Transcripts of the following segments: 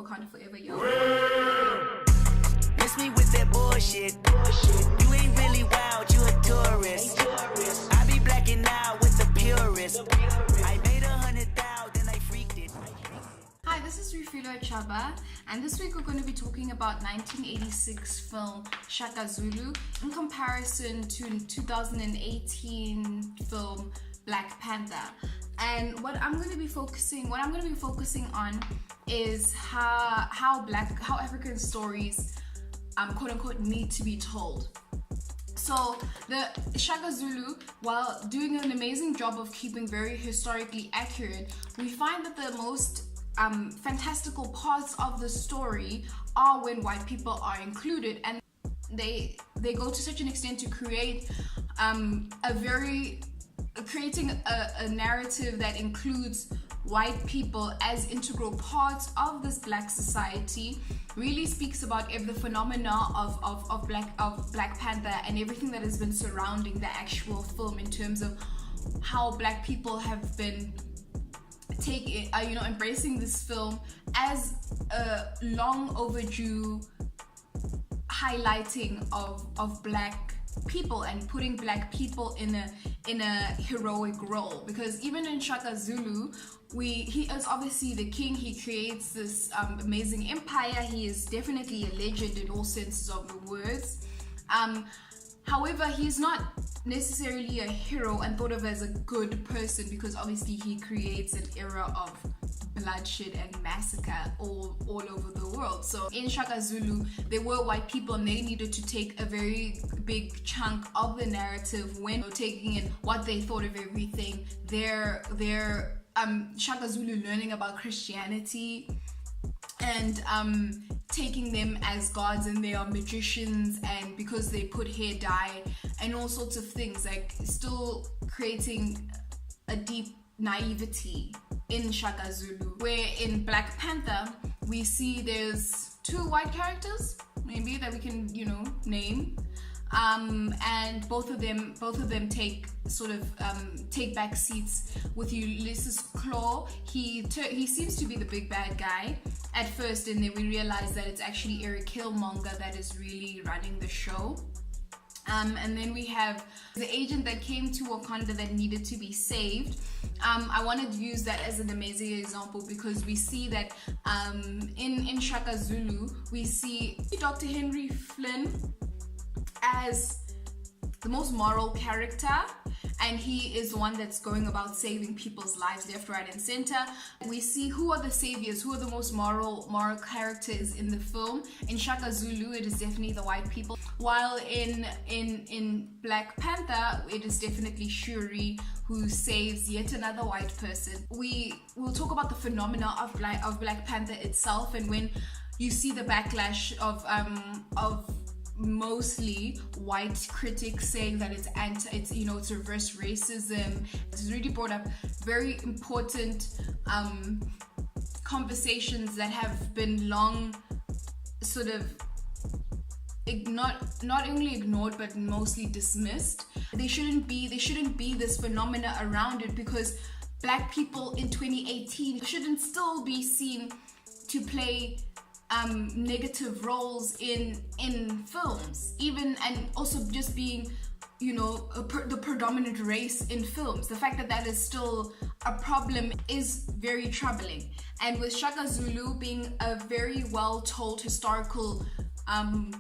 Wakanda forever, yo. Miss me with that bullshit. You ain't really wild, you a tourist. I be blacking out with the purist. I made 100,000, I freaked it. Hi, this is Rufilo Chaba, and this week we're going to be talking about 1986 film Shaka Zulu in comparison to 2018 film Black Panther. And what I'm going to be focusing on is how African stories quote unquote need to be told. So the Shaka Zulu, while doing an amazing job of keeping very historically accurate, we find that the most fantastical parts of the story are when white people are included, and they go to such an extent to create creating a narrative that includes white people as integral parts of this black society. Really speaks about the phenomena of Black Panther and everything that has been surrounding the actual film in terms of how black people have been embracing this film as a long overdue highlighting of black people and putting black people in a heroic role. Because even in Shaka Zulu, he is obviously the king. He creates this amazing empire. He is definitely a legend in all senses of the words. However, he's not necessarily a hero and thought of as a good person, because obviously he creates an era of bloodshed and massacre all over the world. So in Shaka Zulu, there were white people and they needed to take a very big chunk of the narrative when taking in what they thought of everything. Their Shaka Zulu learning about Christianity and taking them as gods, and they are magicians, and because they put hair dye and all sorts of things, like still creating a deep naivety in Shaka Zulu. Where in Black Panther we see there's two white characters maybe that we can name, and both of them take back seats with Ulysses Claw. He seems to be the big bad guy at first, and then we realize that it's actually Eric Killmonger that is really running the show. And then we have the agent that came to Wakanda that needed to be saved. I wanted to use that as an amazing example because we see that in Shaka Zulu, we see Dr. Henry Flynn as the most moral character, and he is the one that's going about saving people's lives left, right, and center. We see who are the saviors, who are the most moral characters in the film. In Shaka Zulu, it is definitely the white people, while in Black Panther, it is definitely Shuri who saves yet another white person. We will talk about the phenomena of Black Panther itself, and when you see the backlash of mostly white critics saying that it's reverse racism. It's really brought up very important conversations that have been long sort of not only ignored but mostly dismissed. There shouldn't be this phenomena around it, because black people in 2018 shouldn't still be seen to play negative roles in films, even, and also just being the predominant race in films. The fact that is still a problem is very troubling. And with Shaka Zulu being a very well told historical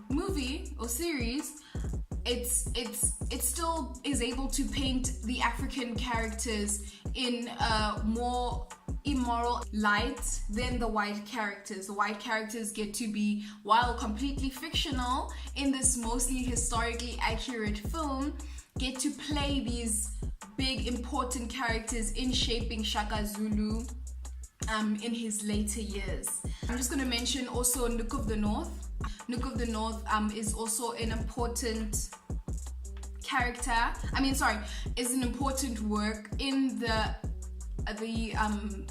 movie or series, it still is able to paint the African characters in a more immoral light than the white characters. The white characters get to be, while completely fictional in this mostly historically accurate film, get to play these big important characters in shaping Shaka Zulu in his later years. I'm just going to mention also Nook of the North. Nook of the North is also an important character. Is an important work in the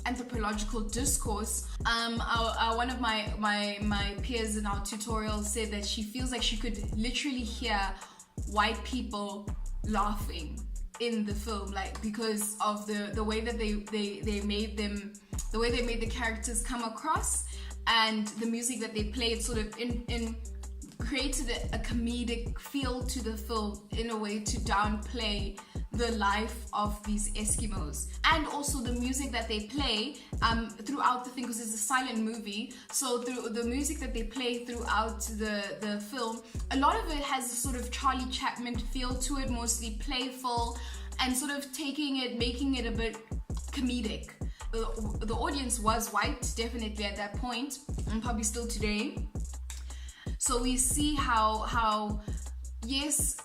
anthropological discourse. One of my peers in our tutorial said that she feels like she could literally hear white people laughing in the film, like, because of the way that they made them, the way they made the characters come across. and the music that they played sort of created a comedic feel to the film in a way to downplay the life of these Eskimos. And also the music that they play throughout the thing, because it's a silent movie, so through the music that they play throughout the film, a lot of it has a sort of Charlie Chaplin feel to it, mostly playful, and sort of making it a bit comedic. The audience was white, definitely at that point, and probably still today. So we see how yes,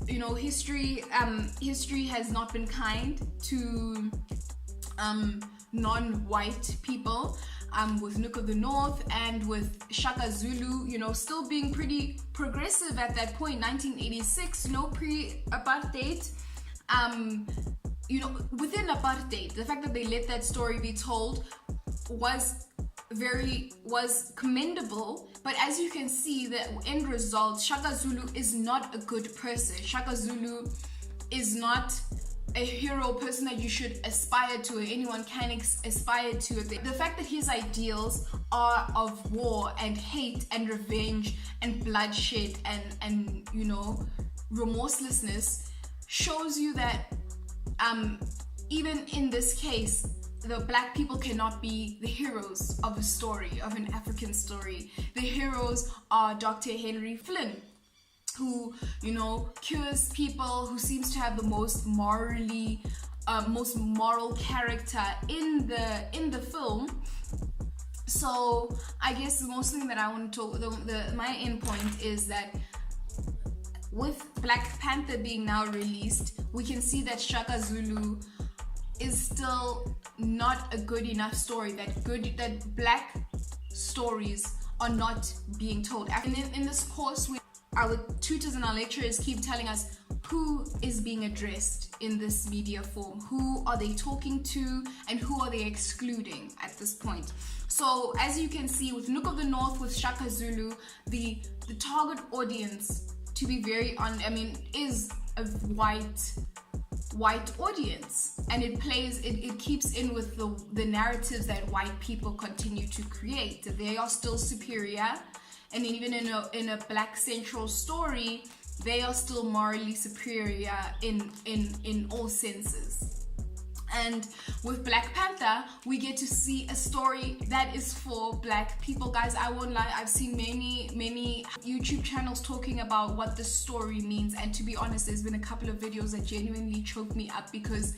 you know, history has not been kind to non-white people, with Nook of the North and with Shaka Zulu, you know, still being pretty progressive at that point, 1986, no pre-apartheid. You know, within apartheid, the fact that they let that story be told was commendable, but as you can see, the end result, Shaka Zulu is not a good person. Shaka Zulu is not a hero person that you should aspire to, or anyone can aspire to. The fact that his ideals are of war and hate and revenge and bloodshed and you know, remorselessness shows you that even in this case, the black people cannot be the heroes of a story, of an African story. The heroes are Dr. Henry Flynn, who, you know, cures people, who seems to have the most moral character in the film. So I guess the most thing that I want to talk, my end point is that with Black Panther being now released, we can see that Shaka Zulu is still not a good enough story, that black stories are not being told. And in this course, our tutors and our lecturers keep telling us who is being addressed in this media form, who are they talking to, and who are they excluding at this point. So as you can see with Nook of the North, with Shaka Zulu, the target audience, to be very honest, I mean, is a white audience, and it keeps in with the narratives that white people continue to create. They are still superior, and even in a black central story, they are still morally superior in all senses. And with Black Panther, we get to see a story that is for black people. Guys, I won't lie, I've seen many YouTube channels talking about what the story means, and to be honest, there's been a couple of videos that genuinely choked me up, because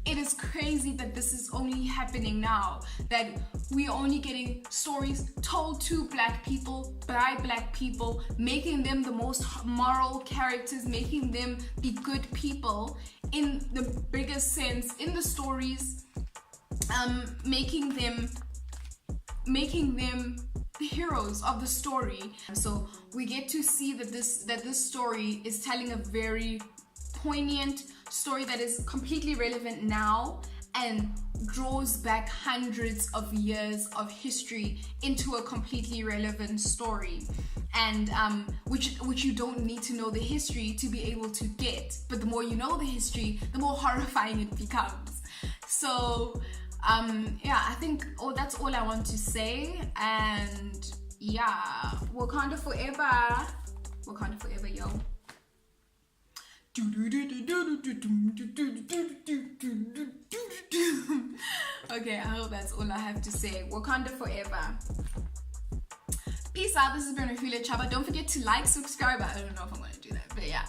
it is crazy that this is only happening now, that we are only getting stories told to black people, by black people, making them the most moral characters, making them the good people in the biggest sense in the stories, making them the heroes of the story. So we get to see that this story is telling a very poignant story that is completely relevant now and draws back hundreds of years of history into a completely relevant story, and which you don't need to know the history to be able to get, but the more you know the history, the more horrifying it becomes. So yeah, I think that's all I want to say. And yeah, Wakanda forever, yo. Okay, I hope that's all I have to say. Wakanda forever. Peace out. This has been Refila Chaba. Don't forget to like, subscribe. I don't know if I'm going to do that, but yeah.